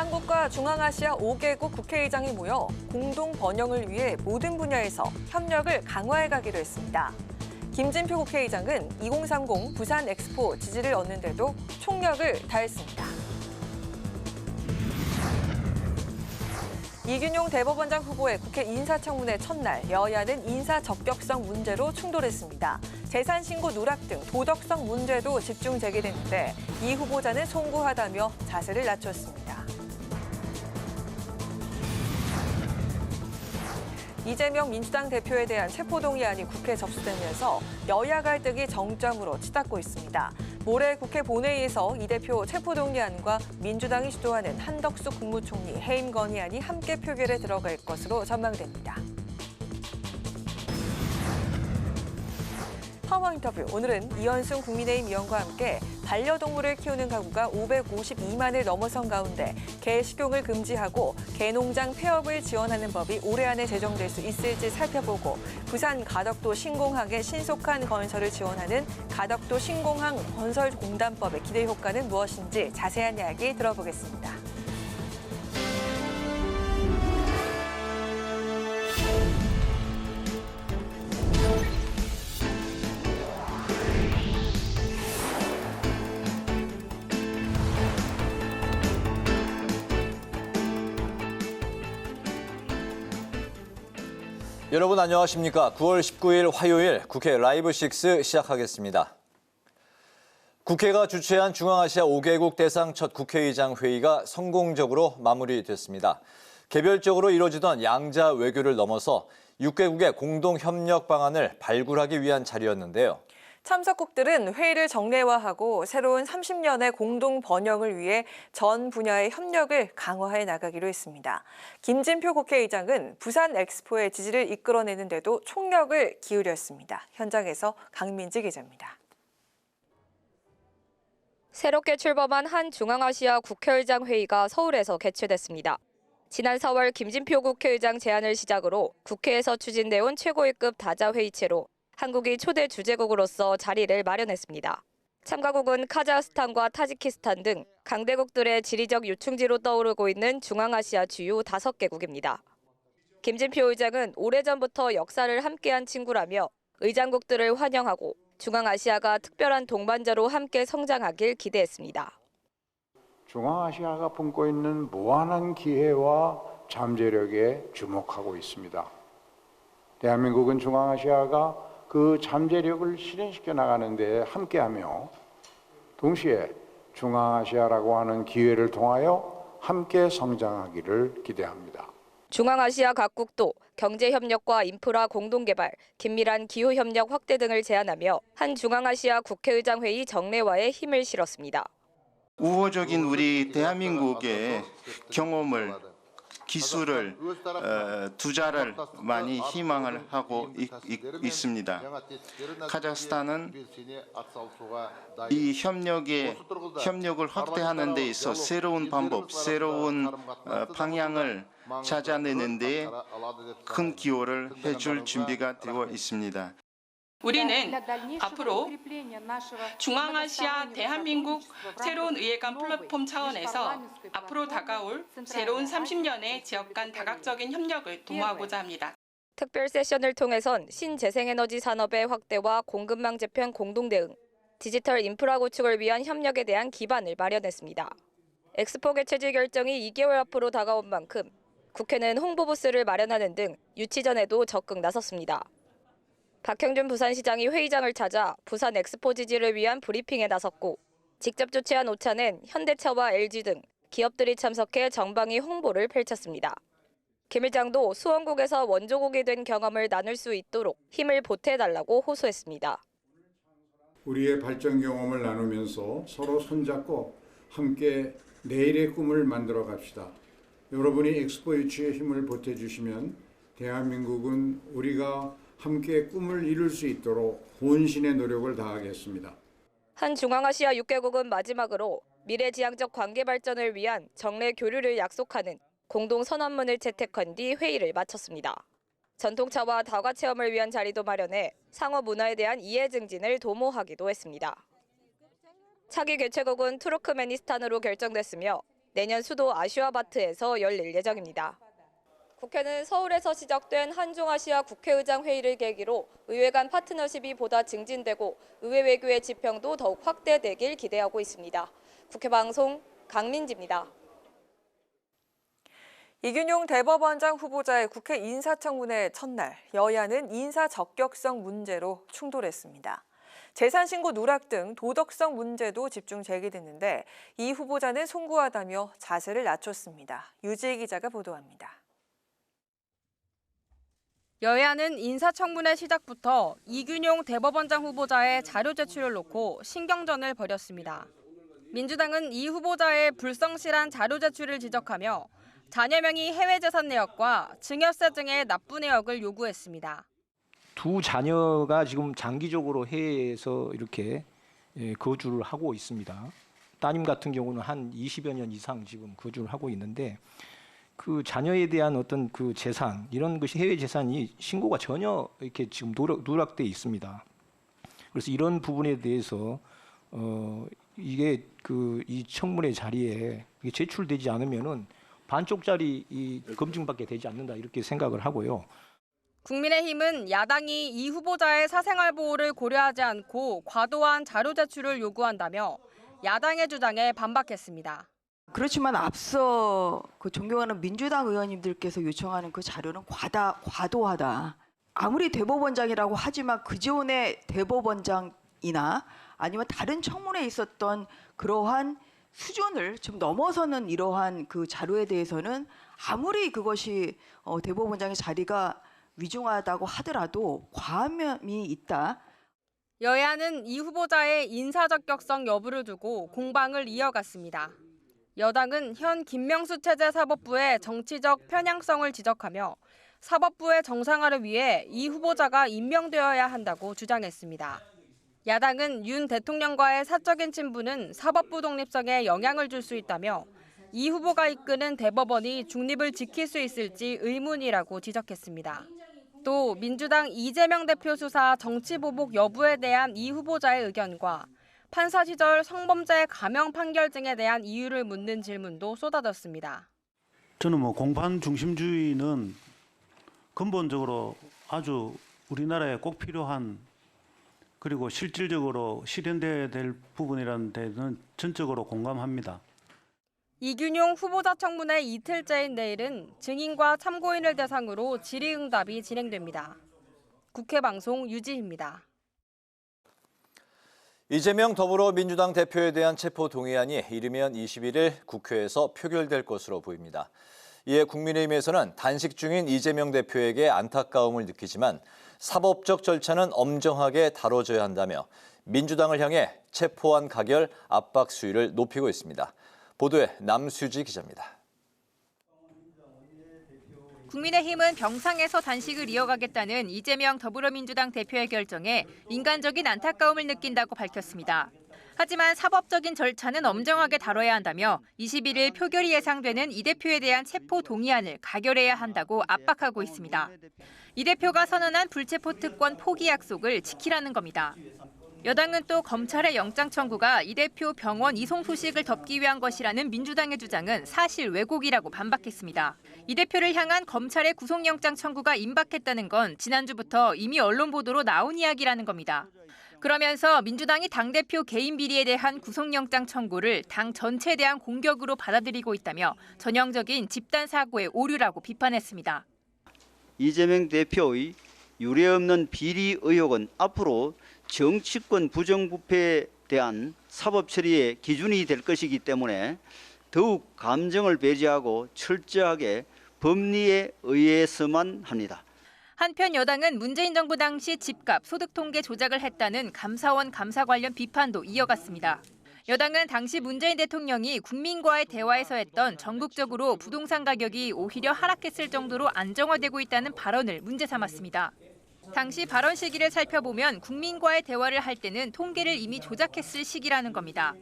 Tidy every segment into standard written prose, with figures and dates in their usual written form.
한국과 중앙아시아 5개국 국회의장이 모여 공동 번영을 위해 모든 분야에서 협력을 강화해 가기로 했습니다. 김진표 국회의장은 2030 부산 엑스포 지지를 얻는 데도 총력을 다했습니다. 이균용 대법원장 후보의 국회 인사청문회 첫날 여야는 인사 적격성 문제로 충돌했습니다. 재산 신고 누락 등 도덕성 문제도 집중 제기됐는데 이 후보자는 송구하다며 자세를 낮췄습니다. 이재명 민주당 대표에 대한 체포동의안이 국회에 접수되면서 여야 갈등이 정점으로 치닫고 있습니다. 모레 국회 본회의에서 이 대표 체포동의안과 민주당이 주도하는 한덕수 국무총리 해임 건의안이 함께 표결에 들어갈 것으로 전망됩니다. 파워 인터뷰, 오늘은 이현승 국민의힘 의원과 함께 반려동물을 키우는 가구가 552만을 넘어선 가운데 개 식용을 금지하고 개농장 폐업을 지원하는 법이 올해 안에 제정될 수 있을지 살펴보고 부산 가덕도 신공항의 신속한 건설을 지원하는 가덕도 신공항 건설공단법의 기대 효과는 무엇인지 자세한 이야기 들어보겠습니다. 여러분 안녕하십니까? 9월 19일 화요일 국회 라이브 6 시작하겠습니다. 국회가 주최한 중앙아시아 5개국 대상 첫 국회의장 회의가 성공적으로 마무리됐습니다. 개별적으로 이루어지던 양자 외교를 넘어서 6개국의 공동 협력 방안을 발굴하기 위한 자리였는데요. 참석국들은 회의를 정례화하고 새로운 30년의 공동 번영을 위해 전 분야의 협력을 강화해 나가기로 했습니다. 김진표 국회의장은 부산 엑스포의 지지를 이끌어내는 데도 총력을 기울였습니다. 현장에서 강민지 기자입니다. 새롭게 출범한 한 중앙아시아 국회의장 회의가 서울에서 개최됐습니다. 지난 4월 김진표 국회의장 제안을 시작으로 국회에서 추진돼온 최고위급 다자회의체로 한국이 초대 주재국으로서 자리를 마련했습니다. 참가국은 카자흐스탄과 타지키스탄 등 강대국들의 지리적 요충지로 떠오르고 있는 중앙아시아 주요 5개국입니다. 김진표 의장은 오래전부터 역사를 함께한 친구라며 의장국들을 환영하고 중앙아시아가 특별한 동반자로 함께 성장하길 기대했습니다. 중앙아시아가 품고 있는 무한한 기회와 잠재력에 주목하고 있습니다. 대한민국은 중앙아시아가 그 잠재력을 실현시켜 나가는 데 함께하며 동시에 중앙아시아라고 하는 기회를 통하여 함께 성장하기를 기대합니다. 중앙아시아 각국도 경제협력과 인프라 공동개발, 긴밀한 기후협력 확대 등을 제안하며 한 중앙아시아 국회의장 회의 정례화에 힘을 실었습니다. 우호적인 우리 대한민국의 경험을 기술을 투자를 많이 희망을 하고 있습니다. 카자흐스탄은 이 협력을 확대하는 데 있어 새로운 방법, 새로운 방향을 찾아내는 데 큰 기여를 해줄 준비가 되어 있습니다. 우리는 앞으로 중앙아시아 대한민국 새로운 의회관 플랫폼 차원에서 앞으로 다가올 새로운 30년의 지역 간 다각적인 협력을 도모하고자 합니다. 특별 세션을 통해선 신재생에너지 산업의 확대와 공급망 재편 공동대응, 디지털 인프라 구축을 위한 협력에 대한 기반을 마련했습니다. 엑스포 개최지 결정이 2개월 앞으로 다가온 만큼 국회는 홍보부스를 마련하는 등 유치 전에도 적극 나섰습니다. 박형준 부산시장이 회의장을 찾아 부산 엑스포 지지를 위한 브리핑에 나섰고 직접 주최한 오차는 현대차와 LG 등 기업들이 참석해 정방위 홍보를 펼쳤습니다. 김 의장도 수원국에서 원조국이 된 경험을 나눌 수 있도록 힘을 보태달라고 호소했습니다. 우리의 발전 경험을 나누면서 서로 손잡고 함께 내일의 꿈을 만들어 갑시다. 여러분이 엑스포 유치에 힘을 보태주시면 대한민국은 우리가 함께 꿈을 이룰 수 있도록 혼신의 노력을 다하겠습니다. 한 중앙아시아 6개국은 마지막으로 미래지향적 관계 발전을 위한 정례 교류를 약속하는 공동 선언문을 채택한 뒤 회의를 마쳤습니다. 전통차와 다과 체험을 위한 자리도 마련해 상호 문화에 대한 이해 증진을 도모하기도 했습니다. 차기 개최국은 투르크메니스탄으로 결정됐으며 내년 수도 아시아마트에서 열릴 예정입니다. 국회는 서울에서 시작된 한중아시아 국회의장 회의를 계기로 의회 간 파트너십이 보다 증진되고 의회 외교의 지평도 더욱 확대되길 기대하고 있습니다. 국회방송 강민지입니다. 이균용 대법원장 후보자의 국회 인사청문회 첫날, 여야는 인사 적격성 문제로 충돌했습니다. 재산신고 누락 등 도덕성 문제도 집중 제기됐는데 이 후보자는 송구하다며 자세를 낮췄습니다. 유지희 기자가 보도합니다. 여야는 인사청문회 시작부터 이균용 대법원장 후보자의 자료 제출을 놓고 신경전을 벌였습니다. 민주당은 이 후보자의 불성실한 자료 제출을 지적하며 자녀명의 해외 재산 내역과 증여세 등의 납부 내역을 요구했습니다. 두 자녀가 지금 장기적으로 해외에서 이렇게 거주를 하고 있습니다. 따님 같은 경우는 한 20여 년 이상 지금 거주를 하고 있는데 그 자녀에 대한 어떤 그 재산, 이런 것이 해외 재산이 신고가 전혀 이렇게 지금 누락돼 있습니다. 그래서 이런 부분에 대해서 이게 이 청문회 자리에 이게 제출되지 않으면은 반쪽짜리 이 검증밖에 되지 않는다 이렇게 생각을 하고요. 국민의힘은 야당이 이 후보자의 사생활 보호를 고려하지 않고 과도한 자료 제출을 요구한다며 야당의 주장에 반박했습니다. 그렇지만 앞서 존경하는 민주당 의원님들께서 요청하는 그 자료는 과도하다. 아무리 대법원장이라고 하지만 그전에 대법원장이나 아니면 다른 청문회에 있었던 그러한 수준을 좀 넘어서는 이러한 그 자료에 대해서는 아무리 그것이 대법원장의 자리가 위중하다고 하더라도 과함이 있다. 여야는 이 후보자의 인사적격성 여부를 두고 공방을 이어갔습니다. 여당은 현 김명수 체제 사법부의 정치적 편향성을 지적하며 사법부의 정상화를 위해 이 후보자가 임명되어야 한다고 주장했습니다. 야당은 윤 대통령과의 사적인 친분은 사법부 독립성에 영향을 줄 수 있다며 이 후보가 이끄는 대법원이 중립을 지킬 수 있을지 의문이라고 지적했습니다. 또 민주당 이재명 대표 수사 정치보복 여부에 대한 이 후보자의 의견과 판사 시절 성범죄 감형 판결 등에 대한 이유를 묻는 질문도 쏟아졌습니다. 저는 공판 중심주의는 근본적으로 아주 우리나라에 꼭 필요한 그리고 실질적으로 실현돼야 될 부분이라는 데는 전적으로 공감합니다. 이균용 후보자 청문회 이틀째인 내일은 증인과 참고인을 대상으로 질의응답이 진행됩니다. 국회방송 유지희입니다. 이재명 더불어민주당 대표에 대한 체포동의안이 이르면 21일 국회에서 표결될 것으로 보입니다. 이에 국민의힘에서는 단식 중인 이재명 대표에게 안타까움을 느끼지만 사법적 절차는 엄정하게 다뤄져야 한다며 민주당을 향해 체포안 가결 압박 수위를 높이고 있습니다. 보도에 남수지 기자입니다. 국민의힘은 병상에서 단식을 이어가겠다는 이재명 더불어민주당 대표의 결정에 인간적인 안타까움을 느낀다고 밝혔습니다. 하지만 사법적인 절차는 엄정하게 다뤄야 한다며 21일 표결이 예상되는 이 대표에 대한 체포 동의안을 가결해야 한다고 압박하고 있습니다. 이 대표가 선언한 불체포 특권 포기 약속을 지키라는 겁니다. 여당은 또 검찰의 영장 청구가 이 대표 병원 이송 소식을 덮기 위한 것이라는 민주당의 주장은 사실 왜곡이라고 반박했습니다. 이 대표를 향한 검찰의 구속영장 청구가 임박했다는 건 지난주부터 이미 언론 보도로 나온 이야기라는 겁니다. 그러면서 민주당이 당대표 개인 비리에 대한 구속영장 청구를 당 전체에 대한 공격으로 받아들이고 있다며 전형적인 집단 사고의 오류라고 비판했습니다. 이재명 대표의 유례없는 비리 의혹은 앞으로 정치권 부정부패에 대한 사법 처리의 기준이 될 것이기 때문에 더욱 감정을 배제하고 철저하게 법리에 의해서만 합니다. 한편 여당은 문재인 정부 당시 집값, 소득 통계 조작을 했다는 감사원 감사 관련 비판도 이어갔습니다. 여당은 당시 문재인 대통령이 국민과의 대화에서 했던 전국적으로 부동산 가격이 오히려 하락했을 정도로 안정화되고 있다는 발언을 문제 삼았습니다. 당시 발언 시기를 살펴보면 국민과의 대화를 할 때는 통계를 이미 조작했을 시기라는 겁니다.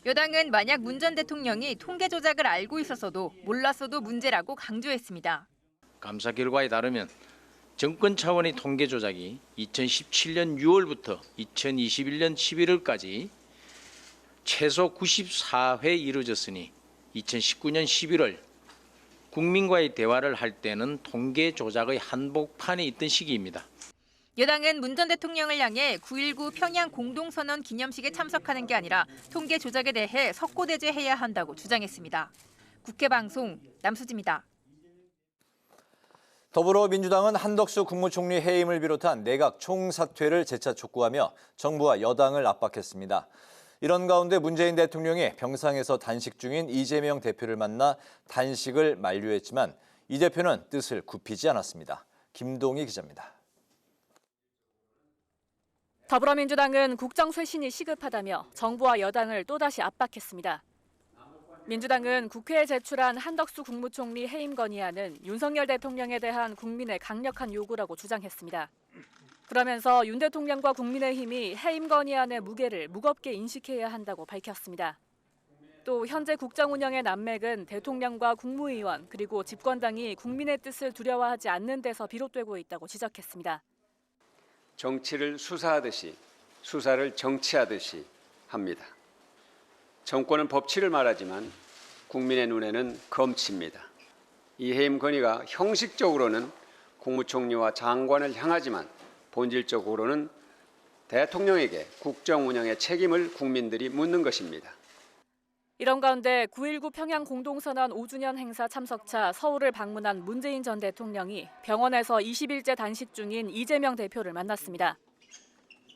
여당은 만약 문 전 대통령이 통계 조작을 알고 있었어도 몰랐어도 문제라고 강조했습니다. 감사 결과에 따르면 정권 차원의 통계 조작이 2017년 6월부터 2021년 11월까지 최소 94회 이루어졌으니 2019년 11월 국민과의 대화를 할 때는 통계 조작의 한복판에 있던 시기입니다. 여당은 문 전 대통령을 향해 9.19 평양 공동선언 기념식에 참석하는 게 아니라 통계 조작에 대해 석고대죄해야 한다고 주장했습니다. 국회 방송 남수지입니다. 더불어민주당은 한덕수 국무총리 해임을 비롯한 내각 총사퇴를 재차 촉구하며 정부와 여당을 압박했습니다. 이런 가운데 문재인 대통령이 병상에서 단식 중인 이재명 대표를 만나 단식을 만류했지만 이 대표는 뜻을 굽히지 않았습니다. 김동희 기자입니다. 더불어민주당은 국정 쇄신이 시급하다며 정부와 여당을 또다시 압박했습니다. 민주당은 국회에 제출한 한덕수 국무총리 해임 건의안은 윤석열 대통령에 대한 국민의 강력한 요구라고 주장했습니다. 그러면서 윤 대통령과 국민의힘이 해임 건의안의 무게를 무겁게 인식해야 한다고 밝혔습니다. 또 현재 국정 운영의 난맥은 대통령과 국무위원 그리고 집권당이 국민의 뜻을 두려워하지 않는 데서 비롯되고 있다고 지적했습니다. 정치를 수사하듯이 수사를 정치하듯이 합니다. 정권은 법치를 말하지만 국민의 눈에는 검치입니다. 이 해임 건의가 형식적으로는 국무총리와 장관을 향하지만 본질적으로는 대통령에게 국정 운영의 책임을 국민들이 묻는 것입니다. 이런 가운데 9.19 평양 공동선언 5주년 행사 참석차 서울을 방문한 문재인 전 대통령이 병원에서 20일째 단식 중인 이재명 대표를 만났습니다.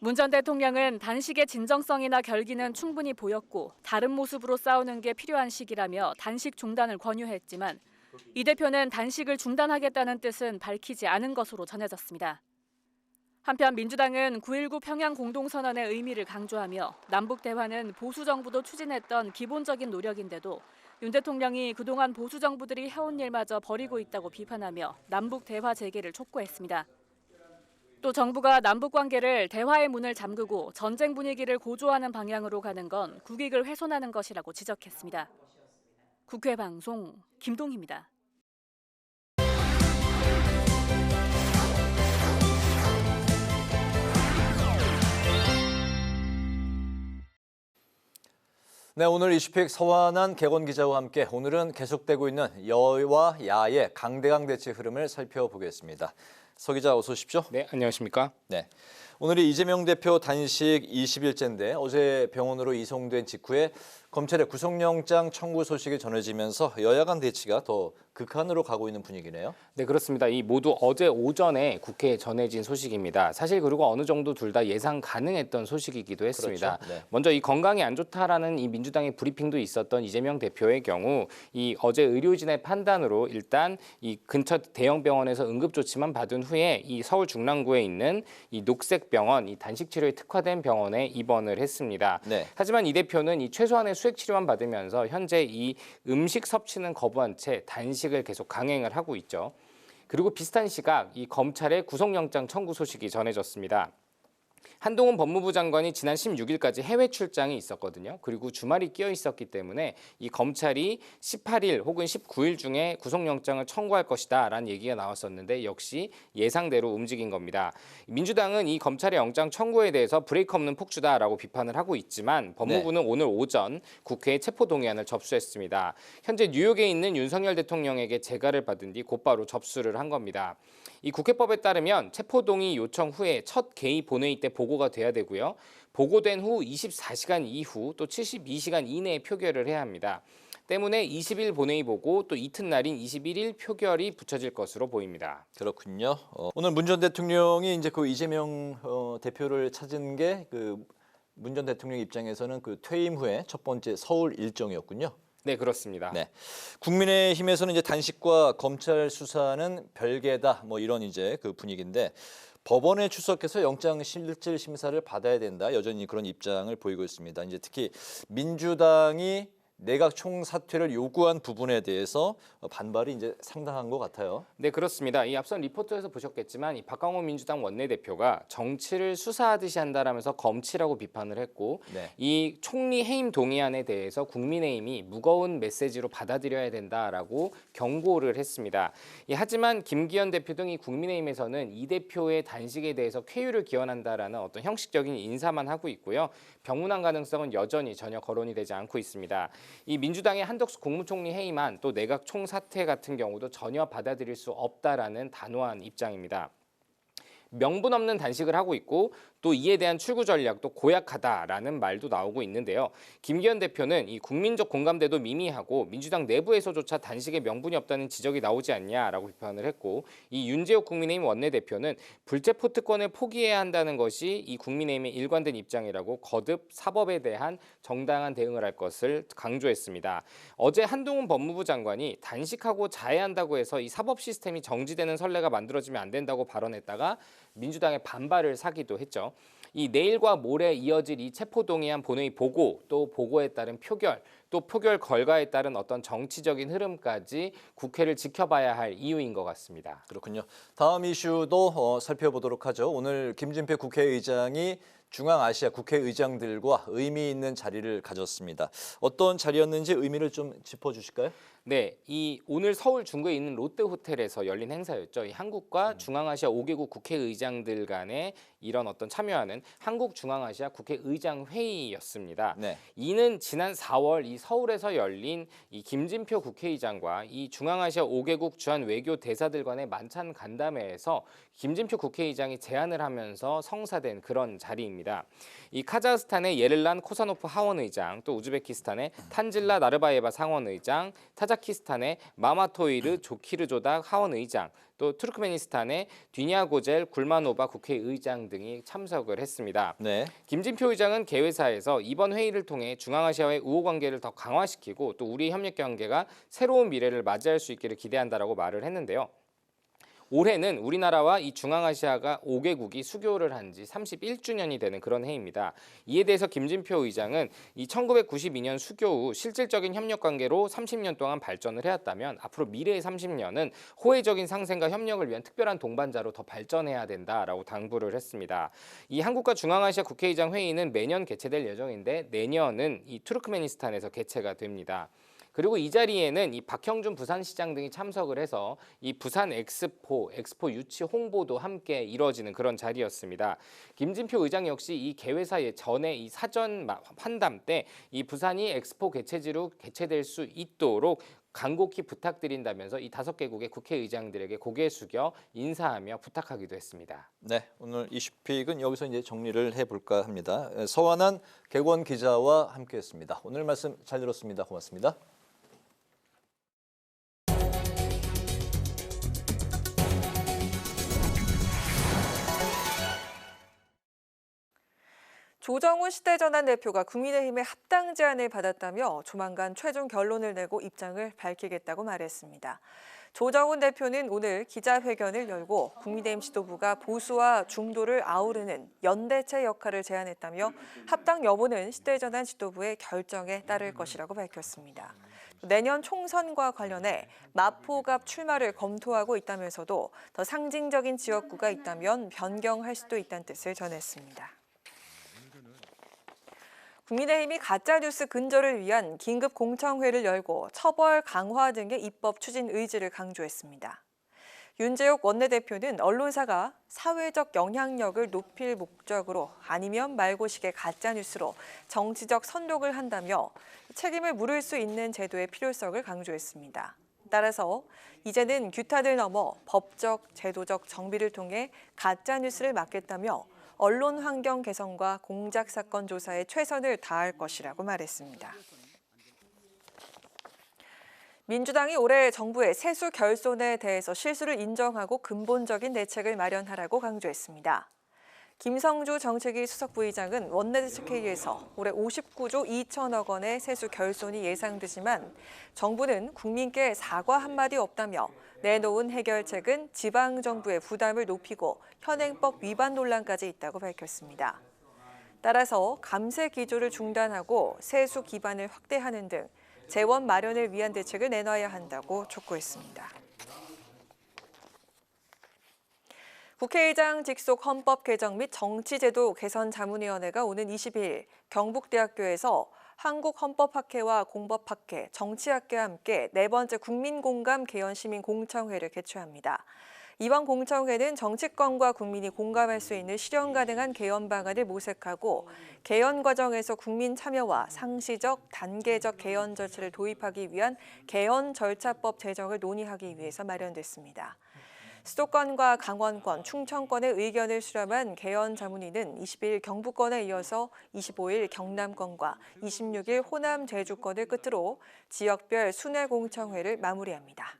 문 전 대통령은 단식의 진정성이나 결기는 충분히 보였고 다른 모습으로 싸우는 게 필요한 시기라며 단식 중단을 권유했지만 이 대표는 단식을 중단하겠다는 뜻은 밝히지 않은 것으로 전해졌습니다. 한편 민주당은 9.19 평양 공동선언의 의미를 강조하며 남북대화는 보수정부도 추진했던 기본적인 노력인데도 윤 대통령이 그동안 보수정부들이 해온 일마저 버리고 있다고 비판하며 남북대화 재개를 촉구했습니다. 또 정부가 남북관계를 대화의 문을 잠그고 전쟁 분위기를 고조하는 방향으로 가는 건 국익을 훼손하는 것이라고 지적했습니다. 국회 방송 김동희입니다. 네, 오늘 이슈픽 서완한 객원 기자와 함께 오늘은 계속되고 있는 여와 야의 강대강 대치 흐름을 살펴보겠습니다. 서 기자 어서 오십시오. 네, 안녕하십니까? 네, 오늘이 이재명 대표 단식 20일째인데 어제 병원으로 이송된 직후에 검찰의 구속영장 청구 소식이 전해지면서 여야 간 대치가 더 극한으로 가고 있는 분위기네요. 네, 그렇습니다. 이 모두 어제 오전에 국회에 전해진 소식입니다. 사실 그리고 어느 정도 둘 다 예상 가능했던 소식이기도 했습니다. 그렇죠. 네. 먼저 이 건강이 안 좋다라는 이 민주당의 브리핑도 있었던 이재명 대표의 경우 이 어제 의료진의 판단으로 일단 이 근처 대형 병원에서 응급 조치만 받은 후에 이 서울 중랑구에 있는 이 녹색병원, 이 단식 치료에 특화된 병원에 입원을 했습니다. 네. 하지만 이 대표는 이 최소한의 수액 치료만 받으면서 현재 이 음식 섭취는 거부한 채 단식을 계속 강행을 하고 있죠. 그리고 비슷한 시각 이 검찰의 구속영장 청구 소식이 전해졌습니다. 한동훈 법무부 장관이 지난 16일까지 해외 출장이 있었거든요. 그리고 주말이 끼어 있었기 때문에 이 검찰이 18일 혹은 19일 중에 구속영장을 청구할 것이다라는 얘기가 나왔었는데 역시 예상대로 움직인 겁니다. 민주당은 이 검찰의 영장 청구에 대해서 브레이크 없는 폭주다라고 비판을 하고 있지만 법무부는 오늘 오전 국회에 체포동의안을 접수했습니다. 현재 뉴욕에 있는 윤석열 대통령에게 재가를 받은 뒤 곧바로 접수를 한 겁니다. 이 국회법에 따르면 체포동의 요청 후에 첫 개의 본회의 때 보고가 돼야 되고요. 보고된 후 24시간 이후 또 72시간 이내에 표결을 해야 합니다. 때문에 20일 본회의 보고 또 이튿날인 21일 표결이 붙여질 것으로 보입니다. 그렇군요. 오늘 문 전 대통령이 이제 그 이재명 대표를 찾은 게 그 문 전 대통령 입장에서는 그 퇴임 후에 첫 번째 서울 일정이었군요. 네, 그렇습니다. 네, 국민의힘에서는 이제 단식과 검찰 수사는 별개다, 뭐 이런 이제 그 분위기인데 법원에 출석해서 영장 실질 심사를 받아야 된다, 여전히 그런 입장을 보이고 있습니다. 이제 특히 민주당이 내각 총사퇴를 요구한 부분에 대해서 반발이 이제 상당한 것 같아요. 네, 그렇습니다. 이 앞선 리포트에서 보셨겠지만 이 박광호 민주당 원내대표가 정치를 수사하듯이 한다라면서 검치라고 비판을 했고 네. 이 총리 해임 동의안에 대해서 국민의힘이 무거운 메시지로 받아들여야 된다라고 경고를 했습니다. 하지만 김기현 대표 등 이 국민의힘에서는 이 대표의 단식에 대해서 쾌유를 기원한다라는 어떤 형식적인 인사만 하고 있고요. 병문안 가능성은 여전히 전혀 거론이 되지 않고 있습니다. 이 민주당의 한덕수 국무총리 해임안 또 내각 총사퇴 같은 경우도 전혀 받아들일 수 없다라는 단호한 입장입니다. 명분 없는 단식을 하고 있고 또 이에 대한 출구 전략도 고약하다라는 말도 나오고 있는데요. 김기현 대표는 이 국민적 공감대도 미미하고 민주당 내부에서조차 단식의 명분이 없다는 지적이 나오지 않냐라고 비판을 했고, 이 윤재욱 국민의힘 원내대표는 불체포 특권을 포기해야 한다는 것이 이 국민의힘의 일관된 입장이라고 거듭 사법에 대한 정당한 대응을 할 것을 강조했습니다. 어제 한동훈 법무부 장관이 단식하고 자해한다고 해서 이 사법 시스템이 정지되는 선례가 만들어지면 안 된다고 발언했다가 민주당의 반발을 사기도 했죠. 이 내일과 모레 이어질 이 체포동의안 본회의 보고 또 보고에 따른 표결 또 표결 결과에 따른 어떤 정치적인 흐름까지 국회를 지켜봐야 할 이유인 것 같습니다. 그렇군요. 다음 이슈도 살펴보도록 하죠. 오늘 김진표 국회의장이 중앙아시아 국회의장들과 의미 있는 자리를 가졌습니다. 어떤 자리였는지 의미를 좀 짚어주실까요? 네, 이 오늘 서울 중구에 있는 롯데호텔에서 열린 행사였죠. 이 한국과 중앙아시아 5개국 국회의장들 간의 이런 어떤 참여하는 한국중앙아시아 국회의장 회의였습니다. 네. 이는 지난 4월 이 서울에서 열린 이 김진표 국회의장과 이 중앙아시아 5개국 주한 외교 대사들 간의 만찬 간담회에서 김진표 국회의장이 제안을 하면서 성사된 그런 자리입니다. 이 카자흐스탄의 예를란 코사노프 하원의장, 또 우즈베키스탄의 탄질라 나르바예바 상원의장, 타자키스탄의 마마토이르 조키르조닥 하원의장, 또 투르크메니스탄의 뒤냐고젤 굴마노바 국회의장 등이 참석을 했습니다. 네. 김진표 의장은 개회사에서 이번 회의를 통해 중앙아시아의 우호 관계를 더 강화시키고 또 우리 협력 관계가 새로운 미래를 맞이할 수 있기를 기대한다라고 말을 했는데요. 올해는 우리나라와 이 중앙아시아가 5개국이 수교를 한 지 31주년이 되는 그런 해입니다. 이에 대해서 김진표 의장은 이 1992년 수교 후 실질적인 협력 관계로 30년 동안 발전을 해왔다면 앞으로 미래의 30년은 호혜적인 상생과 협력을 위한 특별한 동반자로 더 발전해야 된다라고 당부를 했습니다. 이 한국과 중앙아시아 국회의장 회의는 매년 개최될 예정인데 내년은 이 투르크메니스탄에서 개최가 됩니다. 그리고 이 자리에는 이 박형준 부산시장 등이 참석을 해서 이 부산 엑스포 유치 홍보도 함께 이루어지는 그런 자리였습니다. 김진표 의장 역시 이 개회사 전에 이 사전 환담 때 이 부산이 엑스포 개최지로 개최될 수 있도록 간곡히 부탁드린다면서 이 5개국의 국회의장들에게 고개 숙여 인사하며 부탁하기도 했습니다. 네, 오늘 이슈픽은 여기서 이제 정리를 해볼까 합니다. 서완한 객원 기자와 함께했습니다. 오늘 말씀 잘 들었습니다. 고맙습니다. 조정훈 시대전환 대표가 국민의힘의 합당 제안을 받았다며 조만간 최종 결론을 내고 입장을 밝히겠다고 말했습니다. 조정훈 대표는 오늘 기자회견을 열고 국민의힘 지도부가 보수와 중도를 아우르는 연대체 역할을 제안했다며 합당 여부는 시대전환 지도부의 결정에 따를 것이라고 밝혔습니다. 내년 총선과 관련해 마포갑 출마를 검토하고 있다면서도 더 상징적인 지역구가 있다면 변경할 수도 있다는 뜻을 전했습니다. 국민의힘이 가짜뉴스 근절을 위한 긴급 공청회를 열고 처벌 강화 등의 입법 추진 의지를 강조했습니다. 윤재욱 원내대표는 언론사가 사회적 영향력을 높일 목적으로 아니면 말고식의 가짜뉴스로 정치적 선동을 한다며 책임을 물을 수 있는 제도의 필요성을 강조했습니다. 따라서 이제는 규탄을 넘어 법적, 제도적 정비를 통해 가짜뉴스를 막겠다며 언론 환경 개선과 공작 사건 조사에 최선을 다할 것이라고 말했습니다. 민주당이 올해 정부의 세수 결손에 대해서 실수를 인정하고 근본적인 대책을 마련하라고 강조했습니다. 김성주 정책위 수석부의장은 원내대책회의에서 올해 59조 2천억 원의 세수 결손이 예상되지만 정부는 국민께 사과 한마디 없다며 내놓은 해결책은 지방정부의 부담을 높이고 현행법 위반 논란까지 있다고 밝혔습니다. 따라서 감세 기조를 중단하고 세수 기반을 확대하는 등 재원 마련을 위한 대책을 내놔야 한다고 촉구했습니다. 국회의장 직속 헌법 개정 및 정치제도 개선 자문위원회가 오는 22일 경북대학교에서 한국헌법학회와 공법학회, 정치학회와 함께 4번째 국민공감 개헌시민공청회를 개최합니다. 이번 공청회는 정치권과 국민이 공감할 수 있는 실현 가능한 개헌 방안을 모색하고 개헌 과정에서 국민 참여와 상시적, 단계적 개헌 절차를 도입하기 위한 개헌 절차법 제정을 논의하기 위해서 마련됐습니다. 수도권과 강원권, 충청권의 의견을 수렴한 개헌 자문위는 20일 경북권에 이어서 25일 경남권과 26일 호남, 제주권을 끝으로 지역별 순회 공청회를 마무리합니다.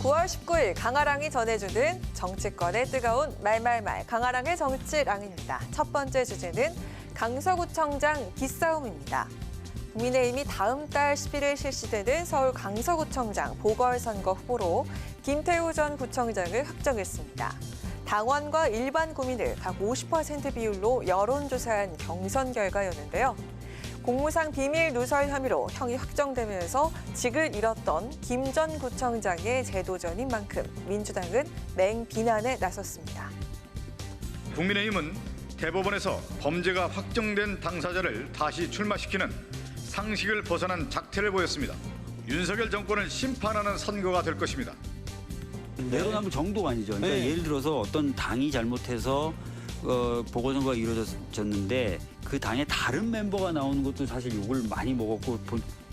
(9월 19일) 강아랑이 전해주는 정치권의 뜨거운 말말말 강아랑의 정치랑입니다. 첫 번째 주제는 강서구청장 기싸움입니다. 국민의힘이 다음 달 11일 실시되는 서울 강서구청장 보궐선거 후보로 김태우 전 구청장을 확정했습니다. 당원과 일반 국민을 각 50% 비율로 여론조사한 경선 결과였는데요. 공무상 비밀 누설 혐의로 형이 확정되면서 직을 잃었던 김 전 구청장의 재도전인 만큼 민주당은 맹비난에 나섰습니다. 국민의힘은 대법원에서 범죄가 확정된 당사자를 다시 출마시키는 상식을 벗어난 작태를 보였습니다. 윤석열 정권을 심판하는 선거가 될 것입니다. 내로남불 정도가 아니죠. 그러니까 예를 들어서 어떤 당이 잘못해서 보궐선거가 이루어졌는데 그 당의 다른 멤버가 나오는 것도 사실 욕을 많이 먹었고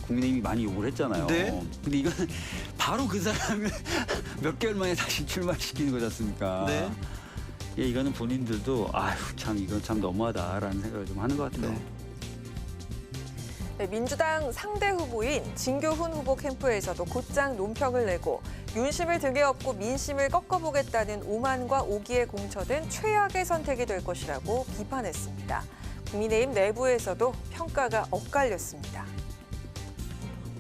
국민의힘이 많이 욕을 했잖아요. 네. 근데 이건 바로 그 사람을 몇 개월 만에 다시 출마시키는 거지 않습니까? 네. 예, 이거는 본인들도 아휴 참 이건 참 너무하다라는 생각을 좀 하는 것 같아요. 네, 민주당 상대 후보인 진교훈 후보 캠프에서도 곧장 논평을 내고 윤심을 등에 업고 민심을 꺾어보겠다는 오만과 오기에 공처된 최악의 선택이 될 것이라고 비판했습니다. 국민의힘 내부에서도 평가가 엇갈렸습니다.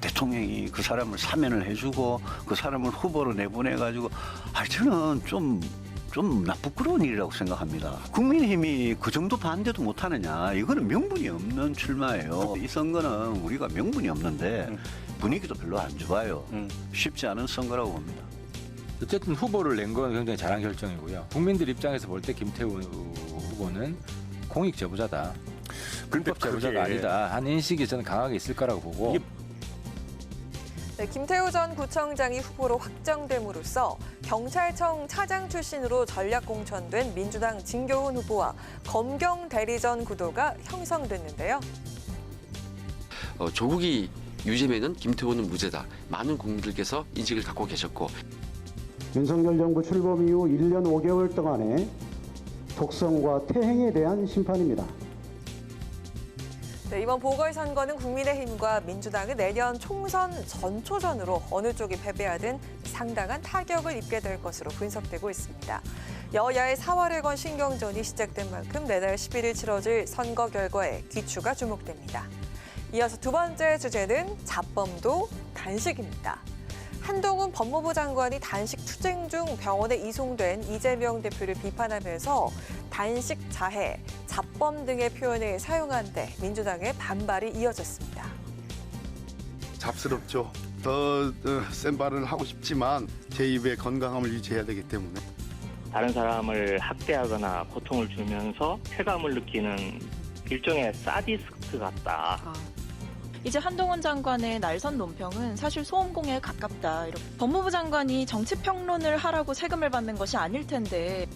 대통령이 그 사람을 사면을 해주고 그 사람을 후보로 내보내가지고 저는 좀 부끄러운 일이라고 생각합니다. 국민의힘이 그 정도 반대도 못하느냐. 이거는 명분이 없는 출마예요. 이 선거는 우리가 명분이 없는데 분위기도 별로 안 좋아요. 쉽지 않은 선거라고 봅니다. 어쨌든 후보를 낸 건 굉장히 잘한 결정이고요. 국민들 입장에서 볼 때 김태우 후보는 공익 제보자다. 불법 제보자가 아니다 하는 인식이 저는 강하게 있을 거라고 보고. 네, 김태우 전 구청장이 후보로 확정됨으로써 경찰청 차장 출신으로 전략 공천된 민주당 진교훈 후보와 검경 대리전 구도가 형성됐는데요. 조국이 유죄면은 김태우는 무죄다. 많은 국민들께서 인식을 갖고 계셨고. 윤석열 정부 출범 이후 1년 5개월 동안의 독성과 퇴행에 대한 심판입니다. 네, 이번 보궐선거는 국민의힘과 민주당은 내년 총선 전초전으로 어느 쪽이 패배하든 상당한 타격을 입게 될 것으로 분석되고 있습니다. 여야의 4월에 건 신경전이 시작된 만큼 내달 11일 치러질 선거 결과에 귀추가 주목됩니다. 이어서 두 번째 주제는 잡범도 단식입니다. 한동훈 법무부 장관이 단식 투쟁 중 병원에 이송된 이재명 대표를 비판하면서 단식 자해, 잡범 등의 표현을 사용한 데 민주당의 반발이 이어졌습니다. 잡스럽죠. 더 센 발언을 하고 싶지만 제 입의 건강함을 유지해야 되기 때문에. 다른 사람을 학대하거나 고통을 주면서 쾌감을 느끼는 일종의 사디스트 같다. 이제 한동훈 장관의 날선 논평은 사실 소음공에 가깝다. 법무부 장관이 정치평론을 하라고 세금을 받는 것이 아닐 텐데.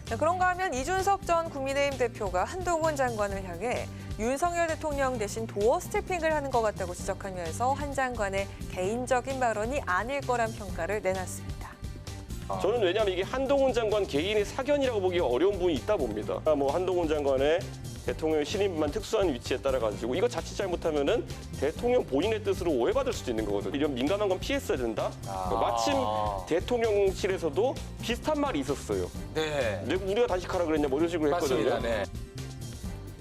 네, 그런가 하면 이준석 전 국민의힘 대표가 한동훈 장관을 향해 윤석열 대통령 대신 도어 스태핑을 하는 것 같다고 지적하면서 한 장관의 개인적인 발언이 아닐 거란 평가를 내놨습니다. 저는 왜냐하면 이게 한동훈 장관 개인의 사견이라고 보기가 어려운 부분이 있다 봅니다. 한동훈 장관의 대통령 신임만 특수한 위치에 따라 가지고 이거 자칫 잘못하면은 대통령 본인의 뜻으로 오해받을 수도 있는 거거든요. 이런 민감한 건 피했어야 된다. 마침 대통령실에서도 비슷한 말이 있었어요. 네. 우리가 단식하라 그랬냐 뭐 이런 식으로 했거든요. 맞습니다. 네.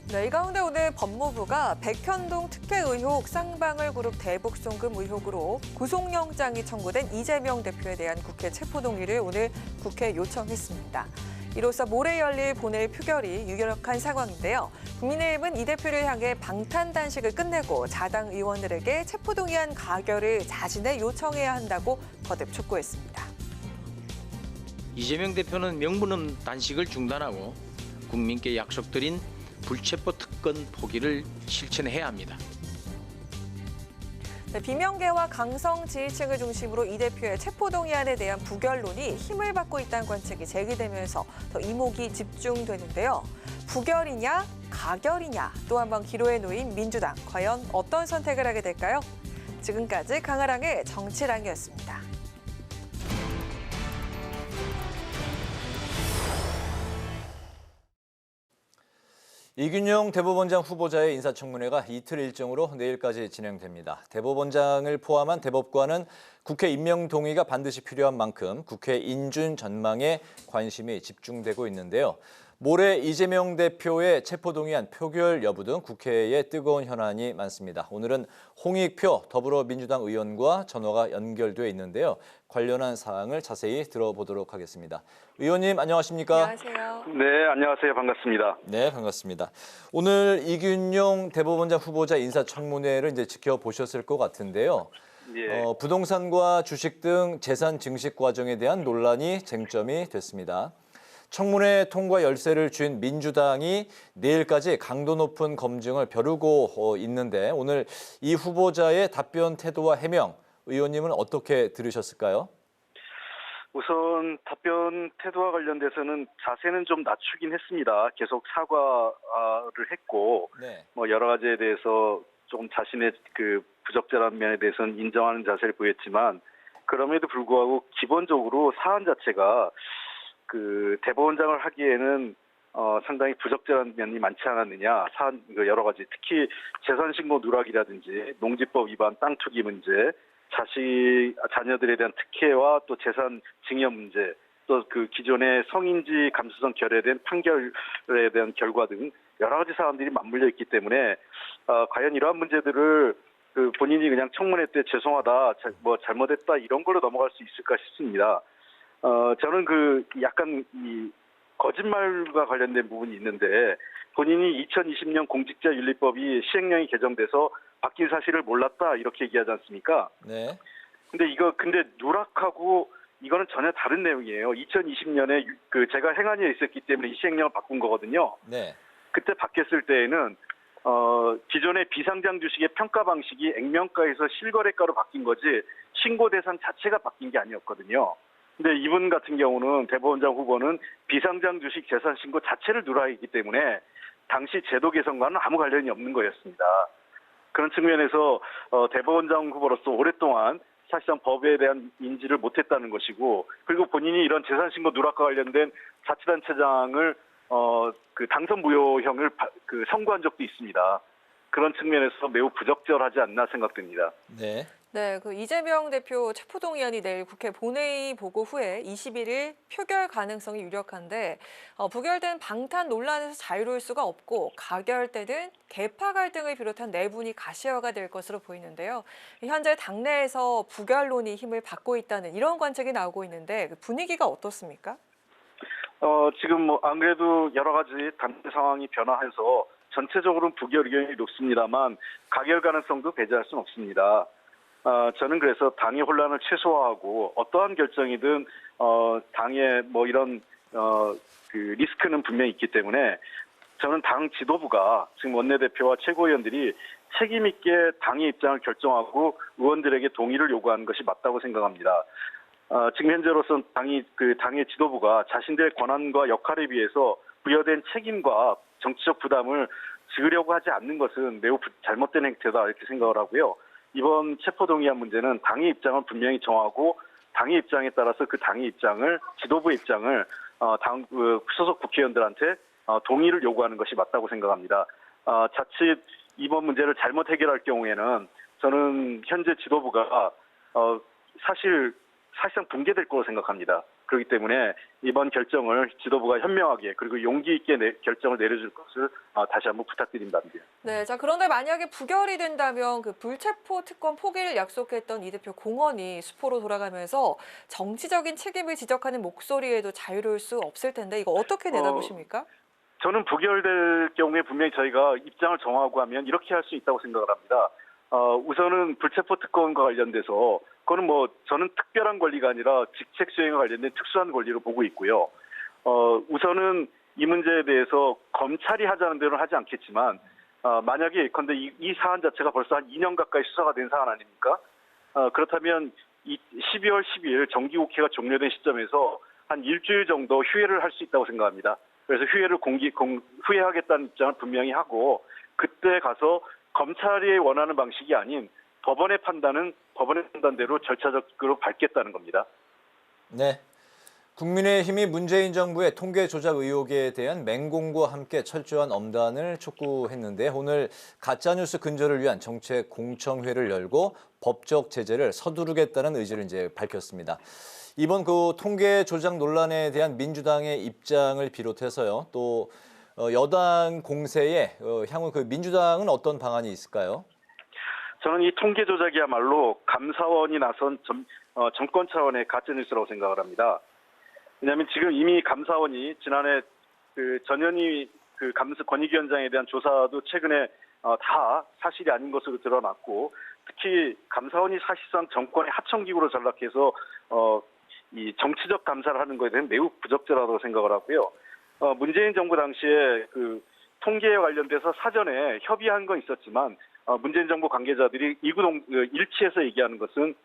네, 이 가운데 오늘 법무부가 백현동 특혜 의혹 쌍방울 그룹 대북 송금 의혹으로 구속영장이 청구된 이재명 대표에 대한 국회 체포동의를 오늘 국회에 요청했습니다. 이로써 모레 열릴 본회의 표결이 유력한 상황인데요. 국민의힘은 이 대표를 향해 방탄 단식을 끝내고 자당 의원들에게 체포동의안 가결을 자진해 요청해야 한다고 거듭 촉구했습니다. 이재명 대표는 명분 없는 단식을 중단하고 국민께 약속드린 불체포 특권 포기를 실천해야 합니다. 네, 비명계와 강성 지지층을 중심으로 이 대표의 체포동의안에 대한 부결론이 힘을 받고 있다는 관측이 제기되면서 더 이목이 집중되는데요. 부결이냐 가결이냐 또 한 번 기로에 놓인 민주당 과연 어떤 선택을 하게 될까요? 지금까지 강아랑의 정치랑이었습니다. 이균용 대법원장 후보자의 인사청문회가 이틀 일정으로 내일까지 진행됩니다. 대법원장을 포함한 대법관은 국회 임명 동의가 반드시 필요한 만큼 국회 인준 전망에 관심이 집중되고 있는데요. 모레 이재명 대표의 체포동의안 표결 여부 등 국회에 뜨거운 현안이 많습니다. 오늘은 홍익표 더불어민주당 의원과 전화가 연결돼 있는데요. 관련한 사항을 자세히 들어보도록 하겠습니다. 의원님 안녕하십니까? 안녕하세요. 네, 안녕하세요. 반갑습니다. 네, 반갑습니다. 오늘 이균용 대법원장 후보자 인사청문회를 이제 지켜보셨을 것 같은데요. 예. 부동산과 주식 등 재산 증식 과정에 대한 논란이 쟁점이 됐습니다. 청문회 통과 열쇠를 쥔 민주당이 내일까지 강도 높은 검증을 벼르고 있는데 오늘 이 후보자의 답변 태도와 해명, 의원님은 어떻게 들으셨을까요? 우선 답변 태도와 관련돼서는 자세는 좀 낮추긴 했습니다. 계속 사과를 했고 네. 뭐 여러 가지에 대해서 조금 자신의 그 부적절한 면에 대해서는 인정하는 자세를 보였지만 그럼에도 불구하고 기본적으로 사안 자체가 그 대법원장을 하기에는 상당히 부적절한 면이 많지 않았느냐. 사안 여러 가지 특히 재산신고 누락이라든지 농지법 위반 땅 투기 문제, 자녀들에 대한 특혜와 또 재산 증여 문제, 또 그 기존의 성인지 감수성 결여된 판결에 대한 결과 등 여러 가지 사안들이 맞물려 있기 때문에 과연 이러한 문제들을 그 본인이 그냥 청문회 때 죄송하다, 뭐 잘못했다 이런 걸로 넘어갈 수 있을까 싶습니다. 저는 그 약간 이 거짓말과 관련된 부분이 있는데 본인이 2020년 공직자윤리법이 시행령이 개정돼서 바뀐 사실을 몰랐다 이렇게 얘기하지 않습니까? 네. 근데 누락하고 이거는 전혀 다른 내용이에요. 2020년에 그 제가 행안위에 있었기 때문에 이 시행령을 바꾼 거거든요. 네. 그때 바뀌었을 때에는 기존의 비상장 주식의 평가 방식이 액면가에서 실거래가로 바뀐 거지 신고 대상 자체가 바뀐 게 아니었거든요. 근데 이분 같은 경우는 대법원장 후보는 비상장 주식 재산 신고 자체를 누락했기 때문에 당시 제도 개선과는 아무 관련이 없는 거였습니다. 그런 측면에서 대법원장 후보로서 오랫동안 사실상 법에 대한 인지를 못했다는 것이고 그리고 본인이 이런 재산 신고 누락과 관련된 자치단체장을 그 당선 무효형을 선고한 적도 있습니다. 그런 측면에서 매우 부적절하지 않나 생각됩니다. 네. 네, 그 이재명 대표 체포동의안이 내일 국회 본회의 보고 후에 21일 표결 가능성이 유력한데 부결된 방탄 논란에서 자유로울 수가 없고 가결되는 계파 갈등을 비롯한 내분이 가시화가 될 것으로 보이는데요. 현재 당내에서 부결론이 힘을 받고 있다는 이런 관측이 나오고 있는데 분위기가 어떻습니까? 지금 뭐 안 그래도 여러 가지 당내 상황이 변화해서 전체적으로는 부결 의견이 높습니다만 가결 가능성도 배제할 수는 없습니다. 저는 그래서 당의 혼란을 최소화하고 어떠한 결정이든 당의 뭐 이런 그 리스크는 분명히 있기 때문에 저는 당 지도부가 지금 원내대표와 최고위원들이 책임 있게 당의 입장을 결정하고 의원들에게 동의를 요구하는 것이 맞다고 생각합니다. 지금 현재로서는 당의 지도부가 자신들의 권한과 역할에 비해서 부여된 책임과 정치적 부담을 지으려고 하지 않는 것은 매우 잘못된 행태다 이렇게 생각을 하고요. 이번 체포동의안 문제는 당의 입장을 분명히 정하고 당의 입장에 따라서 그 당의 입장을 지도부의 입장을 소속 국회의원들한테 동의를 요구하는 것이 맞다고 생각합니다. 자칫 이번 문제를 잘못 해결할 경우에는 저는 현재 지도부가 사실상 붕괴될 거로 생각합니다. 그렇기 때문에 이번 결정을 지도부가 현명하게 그리고 용기 있게 결정을 내려줄 것을 다시 한번 부탁드립니다. 네, 자 그런데 만약에 부결이 된다면 그 불체포 특권 포기를 약속했던 이 대표 공언이 수포로 돌아가면서 정치적인 책임을 지적하는 목소리에도 자유로울 수 없을 텐데 이거 어떻게 내다보십니까? 저는 부결될 경우에 분명히 저희가 입장을 정하고 하면 이렇게 할 수 있다고 생각을 합니다. 우선은 불체포 특권과 관련돼서 그거는 뭐 저는 특별한 권리가 아니라 직책 수행과 관련된 특수한 권리로 보고 있고요. 우선은 이 문제에 대해서 검찰이 하자는 대로는 하지 않겠지만 만약에 예컨대 이 사안 자체가 벌써 한 2년 가까이 수사가 된 사안 아닙니까? 그렇다면 12월 12일 정기국회가 종료된 시점에서 한 일주일 정도 휴회를 할 수 있다고 생각합니다. 그래서 휴회를 후회하겠다는 입장을 분명히 하고 그때 가서 검찰이 원하는 방식이 아닌 법원의 판단대로 절차적으로 밟겠다는 겁니다. 네. 국민의힘이 문재인 정부의 통계 조작 의혹에 대한 맹공과 함께 철저한 엄단을 촉구했는데 오늘 가짜뉴스 근절을 위한 정책 공청회를 열고 법적 제재를 서두르겠다는 의지를 이제 밝혔습니다. 이번 그 통계 조작 논란에 대한 민주당의 입장을 비롯해서요. 또 여당 공세에 향후 그 민주당은 어떤 방안이 있을까요? 저는 이 통계 조작이야말로 감사원이 나선 정권 차원의 가짜뉴스라고 생각을 합니다. 왜냐하면 지금 이미 감사원이 지난해 그 전현희 그 권익위원장에 대한 조사도 최근에 다 사실이 아닌 것으로 드러났고 특히 감사원이 사실상 정권의 하청기구로 전락해서 이 정치적 감사를 하는 것에 대한 매우 부적절하다고 생각을 하고요. 문재인 정부 당시에 그 통계에 관련돼서 사전에 협의한 건 있었지만 문재인 정부 관계자들이 일치해서 얘기하는 것은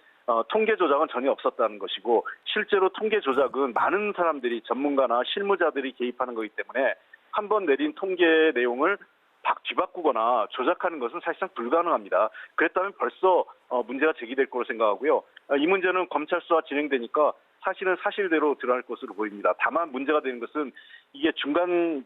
통계 조작은 전혀 없었다는 것이고 실제로 통계 조작은 많은 사람들이 전문가나 실무자들이 개입하는 거기 때문에 한 번 내린 통계 내용을 뒤바꾸거나 조작하는 것은 사실상 불가능합니다. 그랬다면 벌써 문제가 제기될 거로 생각하고요. 이 문제는 검찰 수사 진행되니까 사실은 사실대로 드러날 것으로 보입니다. 다만 문제가 되는 것은 이게 중간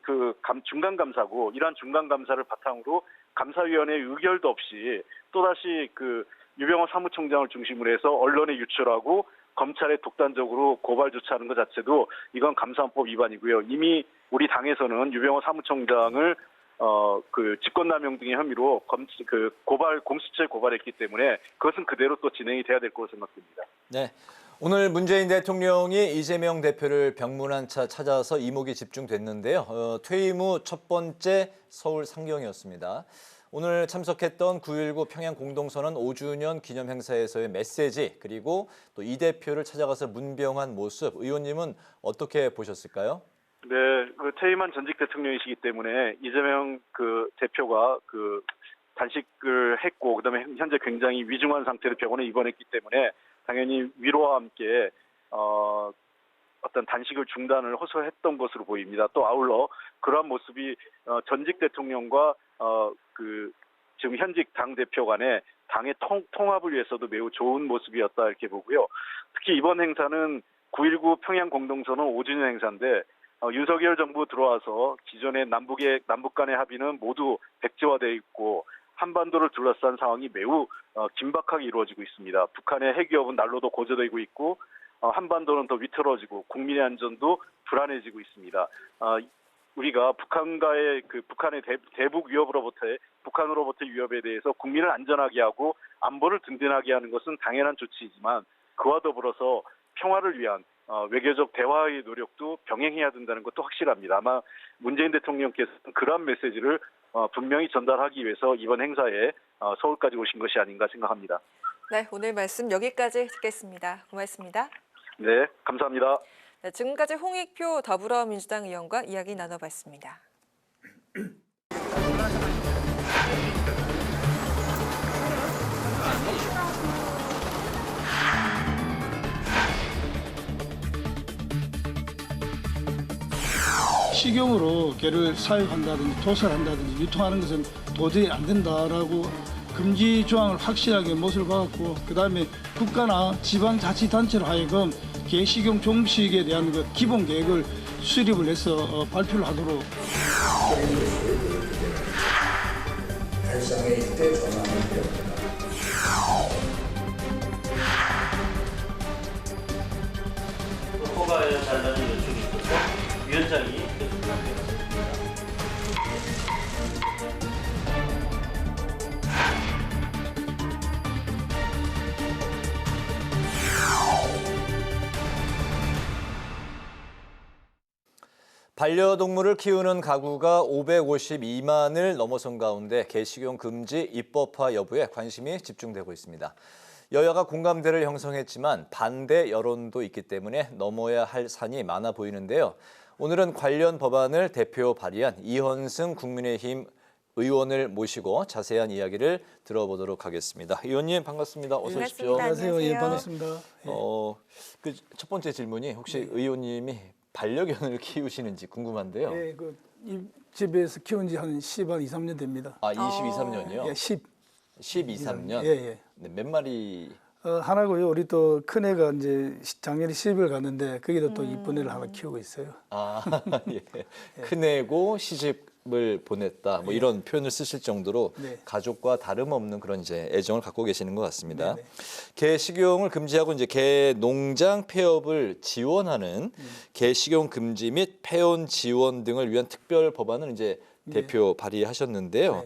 감사고 이러한 중간 감사를 바탕으로 감사위원회 의결도 없이 또다시 그 유병호 사무총장을 중심으로 해서 언론에 유출하고 검찰에 독단적으로 고발 조치하는 것 자체도 이건 감사원법 위반이고요. 이미 우리 당에서는 유병호 사무총장을 그 직권남용 등의 혐의로 공수처에 고발했기 때문에 그것은 그대로 또 진행이 돼야 될 거로 생각됩니다. 네. 오늘 문재인 대통령이 이재명 대표를 병문안 찾아서 이목이 집중됐는데요. 퇴임 후 첫 번째 서울 상경이었습니다. 오늘 참석했던 9.19 평양 공동선언 5주년 기념 행사에서의 메시지 그리고 또 이 대표를 찾아가서 문병한 모습 의원님은 어떻게 보셨을까요? 네, 퇴임한 전직 대통령이시기 때문에 이재명 대표가 단식을 했고 그다음에 현재 굉장히 위중한 상태로 병원에 입원했기 때문에 당연히 위로와 함께 어떤 단식을 중단을 호소했던 것으로 보입니다. 또 아울러 그러한 모습이 전직 대통령과 지금 현직 당 대표 간의 당의 통합을 위해서도 매우 좋은 모습이었다 이렇게 보고요. 특히 이번 행사는 9.19 평양 공동선언 5주년 행사인데 윤석열 정부 들어와서 기존의 남북 간의 합의는 모두 백지화되어 있고 한반도를 둘러싼 상황이 매우 긴박하게 이루어지고 있습니다. 북한의 핵위협은 날로도 고조되고 있고 한반도는 더 위태로워지고 국민의 안전도 불안해지고 있습니다. 우리가 북한의 대북 북한으로부터 위협에 대해서 국민을 안전하게 하고 안보를 든든하게 하는 것은 당연한 조치이지만 그와 더불어서 평화를 위한 외교적 대화의 노력도 병행해야 된다는 것도 확실합니다. 아마 문재인 대통령께서는 그러한 메시지를 분명히 전달하기 위해서 이번 행사에 서울까지 오신 것이 아닌가 생각합니다. 네, 오늘 말씀 여기까지 듣겠습니다. 고맙습니다. 네, 감사합니다. 네, 지금까지 홍익표 더불어민주당 의원과 이야기 나눠봤습니다. 식용으로 개를 사육한다든지 도살한다든지 유통하는 것은 도저히 안 된다라고 금지 조항을 확실하게 못을 박았고 그다음에 국가나 지방자치단체로 하여금 개 식용 종식에 대한 기본 계획을 수립을 해서 발표를 하도록. 발상의 이때 전환을 되었다. 허가해야 잘라는 요청이 있어서 위원장이 계속 연락했습니다. 반려동물을 키우는 가구가 552만을 넘어선 가운데 개식용 금지 입법화 여부에 관심이 집중되고 있습니다. 여야가 공감대를 형성했지만 반대 여론도 있기 때문에 넘어야 할 산이 많아 보이는데요. 오늘은 관련 법안을 대표 발의한 이현승 국민의힘 의원을 모시고 자세한 이야기를 들어보도록 하겠습니다. 의원님 반갑습니다. 어서 오십시오. 안녕하세요. 예, 반갑습니다. 그 첫 번째 질문이 혹시 의원님이 반려견을 키우시는지 궁금한데요. 예, 이 집에서 키운 지 한 12, 3년 됩니다. 아, 23년이요? 예, 13년? 예, 예. 네, 몇 마리? 하나고요. 우리 또 큰애가 이제 작년에 시집을 갔는데 거기도 또 이쁜 애를 하나 키우고 있어요. 아, 예. 큰애고 시집을 보냈다. 뭐 이런 표현을 쓰실 정도로 가족과 다름없는 그런 이제 애정을 갖고 계시는 것 같습니다. 개 식용을 금지하고 이제 개 농장 폐업을 지원하는 개 식용 금지 및 폐원 지원 등을 위한 특별 법안을 이제 대표 발의하셨는데요.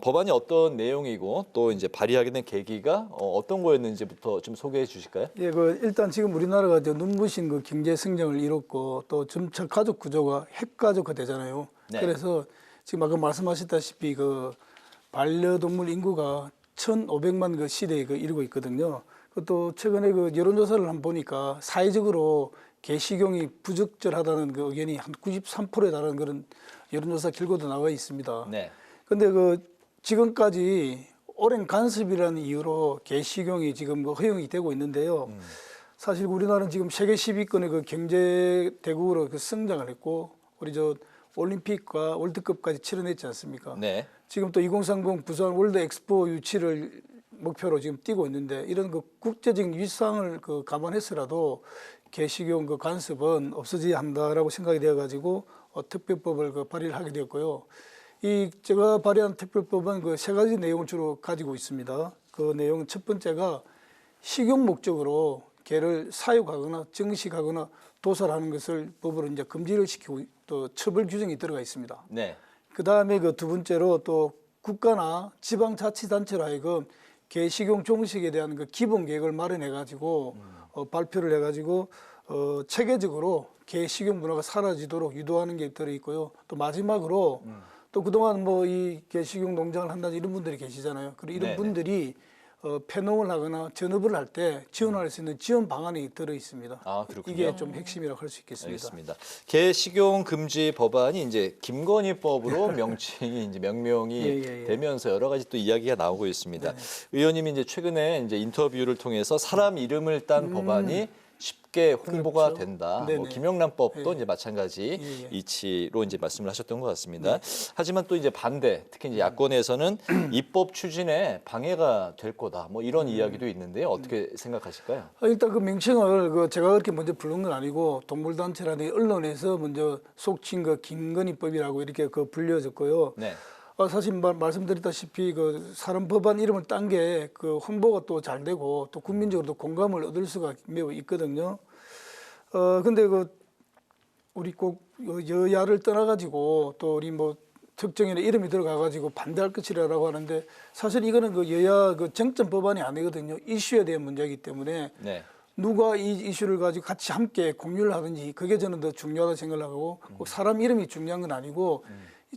법안이 어떤 내용이고 또 이제 발의하게 된 계기가 어떤 거였는지부터 좀 소개해 주실까요? 예, 일단 지금 우리나라가 눈부신 경제 성장을 이뤘고 또 점차 가족 구조가 핵가족화 되잖아요. 네. 그래서 지금 아까 말씀하셨다시피 반려동물 인구가 1,500만 시대에 이르고 있거든요. 또 최근에 여론조사를 한번 보니까 사회적으로 개식용이 부적절하다는 의견이 한 93%에 달하는 그런 여론조사 결과도 나와 있습니다. 네. 근데 지금까지 오랜 간섭이라는 이유로 개식용이 지금 허용이 되고 있는데요. 사실 우리나라는 지금 세계 10위권의 경제 대국으로 성장을 했고 우리 올림픽과 월드컵까지 치러냈지 않습니까? 네. 지금 또 2030 부산 월드 엑스포 유치를 목표로 지금 뛰고 있는데 이런 국제적인 위상을 감안해서라도 개식용 간섭은 없어져야 한다라고 생각이 되어가지고 특별법을 발의를 하게 되었고요. 제가 발의한 특별법은 세 가지 내용을 주로 가지고 있습니다. 그 내용은 첫 번째가 식용 목적으로 개를 사육하거나 증식하거나 도살하는 것을 법으로 이제 금지를 시키고 또 처벌 규정이 들어가 있습니다. 네. 그 다음에 두 번째로 또 국가나 지방자치단체로 하여금 개 식용 종식에 대한 기본 계획을 마련해가지고 발표를 해가지고 체계적으로 개 식용 문화가 사라지도록 유도하는 게 들어있고요. 또 마지막으로 또 그동안 이 개 식용 농장을 한다는 이런 분들이 계시잖아요. 그리고 이런 분들이 폐농을 하거나 전업을 할 때 지원할 수 있는 지원 방안이 들어 있습니다. 아, 그렇군요. 이게 좀 핵심이라고 할 수 있겠습니다. 알겠습니다. 개 식용 금지 법안이 이제 김건희법으로 명명이 되면서 여러 가지 또 이야기가 나오고 있습니다. 의원님이 이제 최근에 이제 인터뷰를 통해서 사람 이름을 딴 법안이 쉽게 홍보가 된다. 김영란법도 이제 마찬가지 이치로 이제 말씀을 하셨던 것 같습니다. 하지만 또 이제 반대, 특히 이제 야권에서는 입법 추진에 방해가 될 거다. 뭐 이런 이야기도 있는데요. 어떻게 생각하실까요? 일단 명칭을 제가 그렇게 먼저 부른 건 아니고 동물단체라든지 언론에서 먼저 속칭 김건희법이라고 이렇게 불려졌고요. 네. 사실 말씀드렸다시피 사람 법안 이름을 딴 게 홍보가 또 잘 되고 또 국민적으로도 공감을 얻을 수가 매우 있거든요. 근데 우리 꼭 여야를 떠나가지고 또 우리 특정인의 이름이 들어가가지고 반대할 것이라고 하는데 사실 이거는 여야 쟁점 법안이 아니거든요. 이슈에 대한 문제이기 때문에 누가 이 이슈를 가지고 같이 함께 공유를 하든지 그게 저는 더 중요하다고 생각을 하고 꼭 사람 이름이 중요한 건 아니고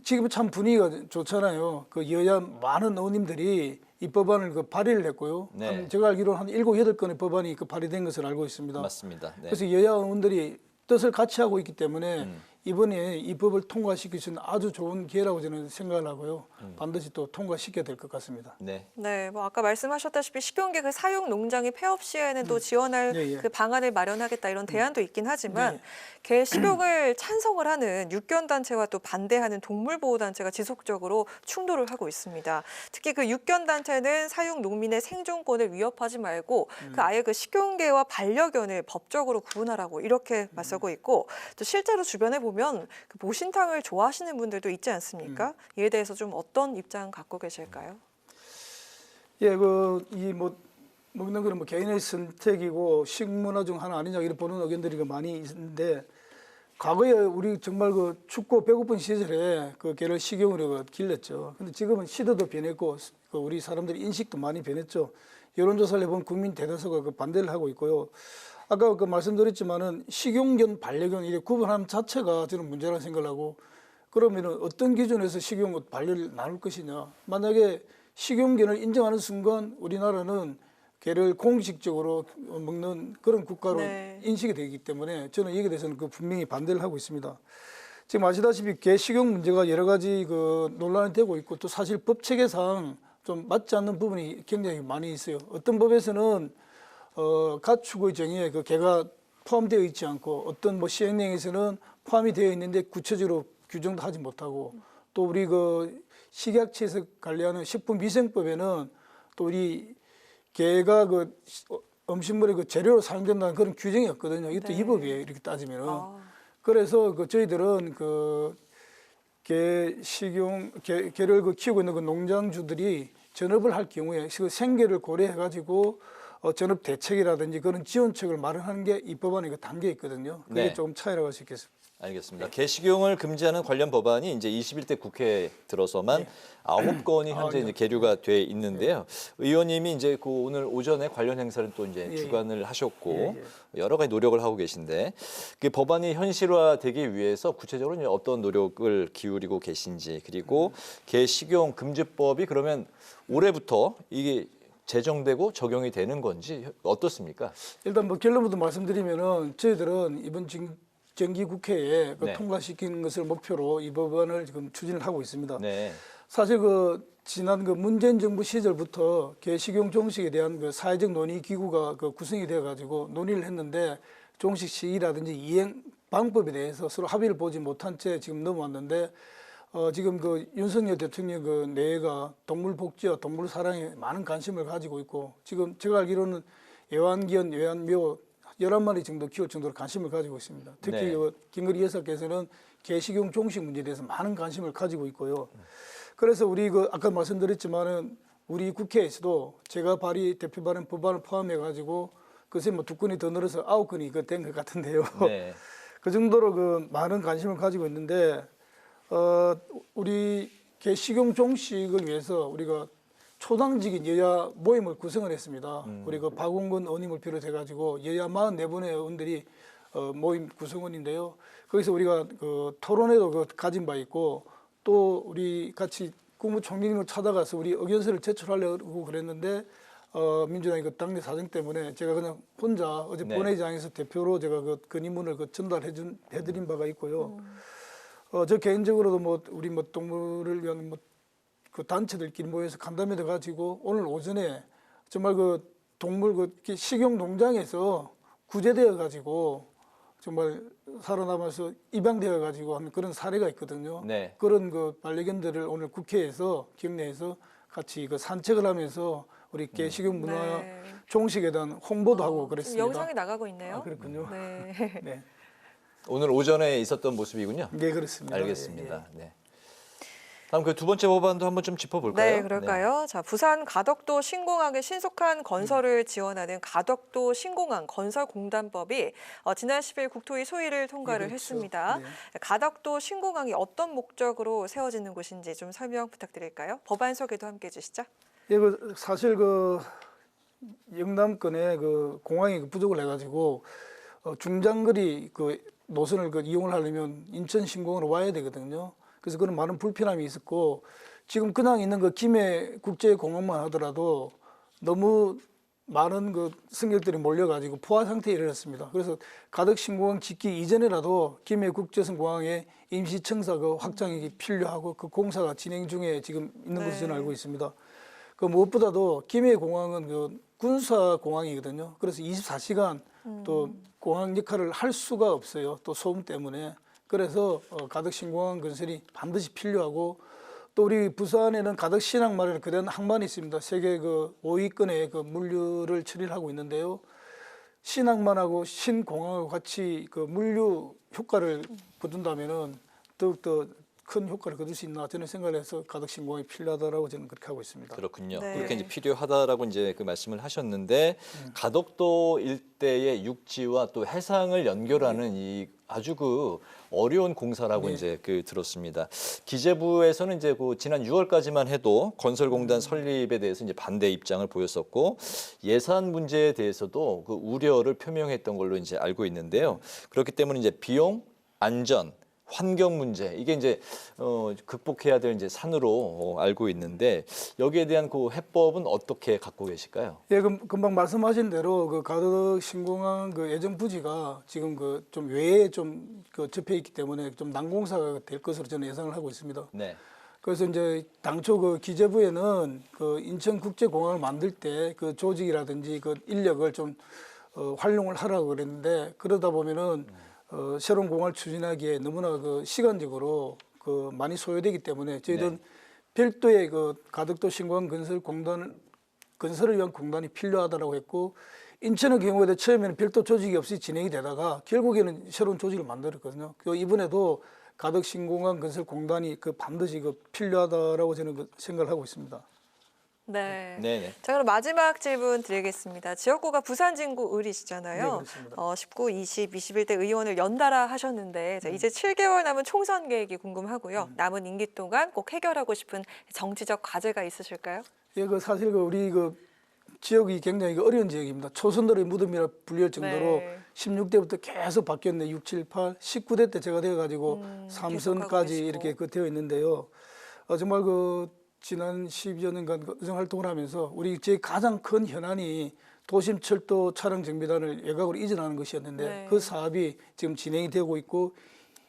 지금 참 분위기가 좋잖아요. 여야 많은 의원님들이 이 법안을 발의를 했고요. 제가 알기로는 한 7, 8건의 법안이 발의된 것을 알고 있습니다. 맞습니다. 네. 그래서 여야 의원들이 뜻을 같이 하고 있기 때문에 이번에 이 법을 통과시킬 수 있는 아주 좋은 기회라고 저는 생각을 하고요. 반드시 또 통과시켜야 될 것 같습니다. 네. 네, 아까 말씀하셨다시피 식용개 사육 농장이 폐업 시에는 또 지원할 방안을 마련하겠다 이런 대안도 있긴 하지만 개 식용을 찬성을 하는 육견단체와 또 반대하는 동물보호단체가 지속적으로 충돌을 하고 있습니다. 특히 육견단체는 사육 농민의 생존권을 위협하지 말고 아예 식용개와 반려견을 법적으로 구분하라고 이렇게 맞서고 있고 또 실제로 주변에 보면 모신탕을 좋아하시는 분들도 있지 않습니까? 이에 대해서 좀 어떤 입장 갖고 계실까요? 예, 먹는 거는 개인의 선택이고 식문화 중 하나 아니냐 이렇게 보는 의견들이 많이 있는데 과거에 우리 정말 춥고 배고픈 시절에 개를 식용으로 길렀죠. 근데 지금은 시대도 변했고 우리 사람들의 인식도 많이 변했죠. 여론조사를 해보면 국민 대다수가 반대를 하고 있고요. 아까 말씀드렸지만은 식용견, 반려견 이렇게 구분함 자체가 저는 문제라고 생각을 하고 그러면은 어떤 기준에서 식용, 반려를 나눌 것이냐. 만약에 식용견을 인정하는 순간 우리나라는 개를 공식적으로 먹는 그런 국가로 네. 인식이 되기 때문에 저는 여기에 대해서는 분명히 반대를 하고 있습니다. 지금 아시다시피 개 식용 문제가 여러 가지 논란이 되고 있고 또 사실 법 체계상 좀 맞지 않는 부분이 굉장히 많이 있어요. 어떤 법에서는 가축의 정의에 개가 포함되어 있지 않고 어떤 시행령에서는 포함이 되어 있는데 구체적으로 규정도 하지 못하고 또 우리 식약처에서 관리하는 식품위생법에는 또 우리 개가 음식물의 재료로 사용된다는 그런 규정이 없거든요. 이것도 위법이에요. 이렇게 따지면은. 그래서 저희들은 개를 키우고 있는 농장주들이 전업을 할 경우에 생계를 고려해가지고 전업 대책이라든지 그런 지원책을 마련하는 게 이 법안에 담겨 있거든요. 그게 네. 조금 차이라고 할 수 있겠습니다. 알겠습니다. 개 식용을 금지하는 관련 법안이 이제 21대 국회에 들어서만 9건이 현재 이제 계류가 돼 있는데요. 의원님이 이제 오늘 오전에 관련 행사를 또 이제 주관을 하셨고 여러 가지 노력을 하고 계신데 그 법안이 현실화되기 위해서 구체적으로 이제 어떤 노력을 기울이고 계신지 그리고 개 식용 금지법이 그러면 올해부터 이게 제정되고 적용이 되는 건지 어떻습니까? 일단 결론부터 말씀드리면은 저희들은 이번 정기국회에 네. 통과시키는 것을 목표로 이 법안을 지금 추진을 하고 있습니다. 네. 사실 지난 문재인 정부 시절부터 개 식용 종식에 대한 사회적 논의 기구가 구성이 되어 가지고 논의를 했는데 종식 시기라든지 이행 방법에 대해서 서로 합의를 보지 못한 채 지금 넘어왔는데 지금 윤석열 대통령 내가 동물 복지와 동물 사랑에 많은 관심을 가지고 있고 지금 제가 알기로는 애완견, 애완묘 11마리 정도 키울 정도로 관심을 가지고 있습니다. 특히 네. 김건희 여사께서는 개 식용 종식 문제에 대해서 많은 관심을 가지고 있고요. 그래서 우리 아까 말씀드렸지만은 우리 국회에서도 제가 대표 발의 법안을 포함해 가지고 글쎄 2건이 더 늘어서 9건이 된 것 같은데요. 네. 그 정도로 많은 관심을 가지고 있는데 우리 개 식용 종식을 위해서 우리가 초당적인 여야 모임을 구성을 했습니다. 우리 박홍근 의원님을 비롯해가지고 여야 44분의 의원들이 모임 구성원인데요. 거기서 우리가 토론회도 가진 바 있고 또 우리 같이 국무총리님을 찾아가서 우리 의견서를 제출하려고 그랬는데 민주당이 당내 사정 때문에 제가 그냥 혼자 어제 네. 본회의장에서 대표로 제가 건의문을 전달해드린 바가 있고요. 저 개인적으로도 우리 동물을 위한 단체들끼리 모여서 간담회를 가지고 오늘 오전에 정말 동물 식용 농장에서 구제되어 가지고 정말 살아남아서 입양되어 가지고 하는 그런 사례가 있거든요. 네. 그런 반려견들을 오늘 국회에서 기업내에서 같이 산책을 하면서 우리 개 식용 문화 네. 종식에 대한 홍보도 하고 그랬습니다. 영상이 나가고 있네요. 그렇군요. 네. 네. 오늘 오전에 있었던 모습이군요. 네, 그렇습니다. 알겠습니다. 네. 다음 두 번째 법안도 한번 좀 짚어볼까요? 네, 그럴까요? 자, 부산 가덕도 신공항의 신속한 건설을 지원하는 가덕도 신공항 건설공단법이 지난 10일 국토위 소위를 통과를 그렇죠. 했습니다. 네. 가덕도 신공항이 어떤 목적으로 세워지는 곳인지 좀 설명 부탁드릴까요? 법안 소개도 함께 해주시죠. 예, 사실 영남권에 공항이 부족을 해가지고 중장거리 노선을 이용을 하려면 인천 신공항으로 와야 되거든요. 그래서 그런 많은 불편함이 있었고 지금 그냥 있는 김해 국제공항만 하더라도 너무 많은 승객들이 몰려가지고 포화 상태에 이르렀습니다. 그래서 가덕 신공항 짓기 이전에라도 김해 국제선공항의 임시 청사 확장이 필요하고 그 공사가 진행 중에 지금 있는 것으로 저는 알고 있습니다. 무엇보다도 김해 공항은 군사 공항이거든요. 그래서 24시간 또 공항 역할을 할 수가 없어요. 또 소음 때문에. 그래서 가덕 신공항 건설이 반드시 필요하고 또 우리 부산에는 가덕 신항만이라는 거대한 항만이 있습니다. 세계 5위권의 물류를 처리를 하고 있는데요. 신항만하고 신공항하고 같이 물류 효과를 거둔다면은 더욱더 큰 효과를 거둘 수 있나 저는 생각을 해서 가덕 신공항이 필요하다라고 저는 그렇게 하고 있습니다. 그렇군요. 네. 그렇게 필요하다라고 말씀을 하셨는데 가덕도 일대의 육지와 또 해상을 연결하는 이 아주 어려운 공사라고 들었습니다. 기재부에서는 지난 6월까지만 해도 건설공단 설립에 대해서 반대 입장을 보였었고 예산 문제에 대해서도 우려를 표명했던 걸로 알고 있는데요. 그렇기 때문에 비용, 안전, 환경 문제 이게 이제 극복해야 될 이제 산으로 알고 있는데 여기에 대한 그 해법은 어떻게 갖고 계실까요? 예, 금방 말씀하신 대로 그 가덕 신공항 그 예정 부지가 지금 그 좀 외에 좀 그 접해 있기 때문에 좀 난공사가 될 것으로 저는 예상을 하고 있습니다. 네. 그래서 이제 당초 그 기재부에는 그 인천국제공항을 만들 때 그 조직이라든지 그 인력을 좀 활용을 하라고 그랬는데 그러다 보면은 새로운 공항을 추진하기에 너무나 그 시간적으로 그 많이 소요되기 때문에 저희들은 별도의 그 가덕도 신공항 건설을 위한 공단이 필요하다라고 했고 인천의 경우에도 처음에는 별도 조직이 없이 진행이 되다가 결국에는 새로운 조직을 만들었거든요. 이번에도 가덕 신공항 건설 공단이 그 반드시 그 필요하다라고 저는 그 생각을 하고 있습니다. 네. 네네. 자, 그럼 마지막 질문 드리겠습니다. 지역구가 부산 진구 을이시잖아요. 네, 그렇습니다. 19, 20, 21대 의원을 연달아 하셨는데 자, 이제 7개월 남은 총선 계획이 궁금하고요. 남은 임기 동안 꼭 해결하고 싶은 정치적 과제가 있으실까요? 예, 그 사실 그 우리 그 지역이 굉장히 어려운 지역입니다. 초선들의 무덤이라 불릴 정도로 16대부터 계속 바뀌었네. 6, 7, 8, 19대 때 제가 되어가지고 3선까지 이렇게 그 되어 있는데요. 정말 그 지난 12여 년간 의정 활동을 하면서 우리 지역 가장 큰 현안이 도심 철도 차량 정비단을 외곽으로 이전하는 것이었는데 그 사업이 지금 진행이 되고 있고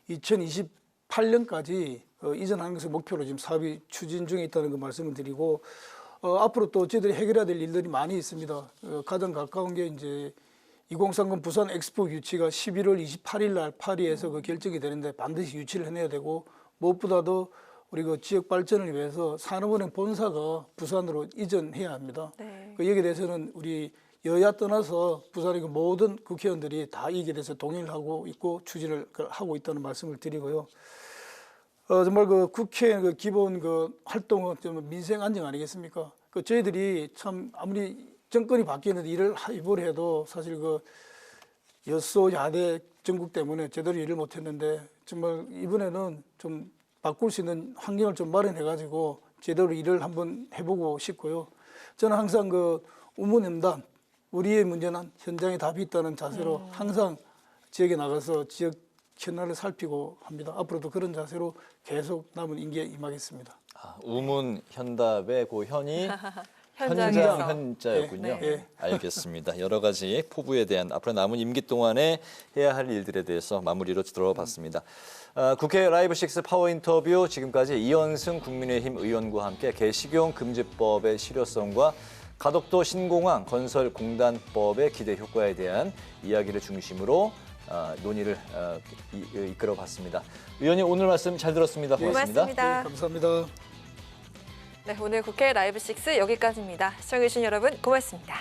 2028년까지 이전하는 것을 목표로 지금 사업이 추진 중에 있다는 그 말씀을 드리고 앞으로 또 저희들이 해결해야 될 일들이 많이 있습니다. 가장 가까운 게 이제 2030 부산 엑스포 유치가 11월 28일 날 파리에서 그 결정이 되는데 반드시 유치를 해내야 되고 무엇보다도 우리 그 지역 발전을 위해서 산업은행 본사가 부산으로 이전해야 합니다. 여기에 대해서는 우리 여야 떠나서 부산의 그 모든 국회의원들이 다 이에 대해서 동의를 하고 있고 추진을 하고 있다는 말씀을 드리고요. 정말 그 국회 그 기본 그 활동은 좀 민생 안정 아니겠습니까? 그 저희들이 참 아무리 정권이 바뀌었는데 일을 해보려 해도 사실 그 여소 야대 정국 때문에 제대로 일을 못했는데 정말 이번에는 좀 바꿀 수 있는 환경을 좀 마련해가지고 제대로 일을 한번 해보고 싶고요. 저는 항상 그 우문횡단 우리의 문제는 현장에 답이 있다는 자세로 항상 지역에 나가서 지역 현안을 살피고 합니다. 앞으로도 그런 자세로 계속 남은 임기에 임하겠습니다. 우문현답의 그 현이 현장에서. 현자였군요. 네. 알겠습니다. 여러 가지 포부에 대한 앞으로 남은 임기 동안에 해야 할 일들에 대해서 마무리로 들어봤습니다. 국회 라이브6 파워 인터뷰 지금까지 이현승 국민의힘 의원과 함께 개식용 금지법의 실효성과 가덕도 신공항 건설공단법의 기대 효과에 대한 이야기를 중심으로 논의를 이끌어봤습니다. 의원님 오늘 말씀 잘 들었습니다. 고맙습니다. 고맙습니다. 네, 감사합니다. 네, 오늘 국회 라이브6 여기까지입니다. 시청해주신 여러분 고맙습니다.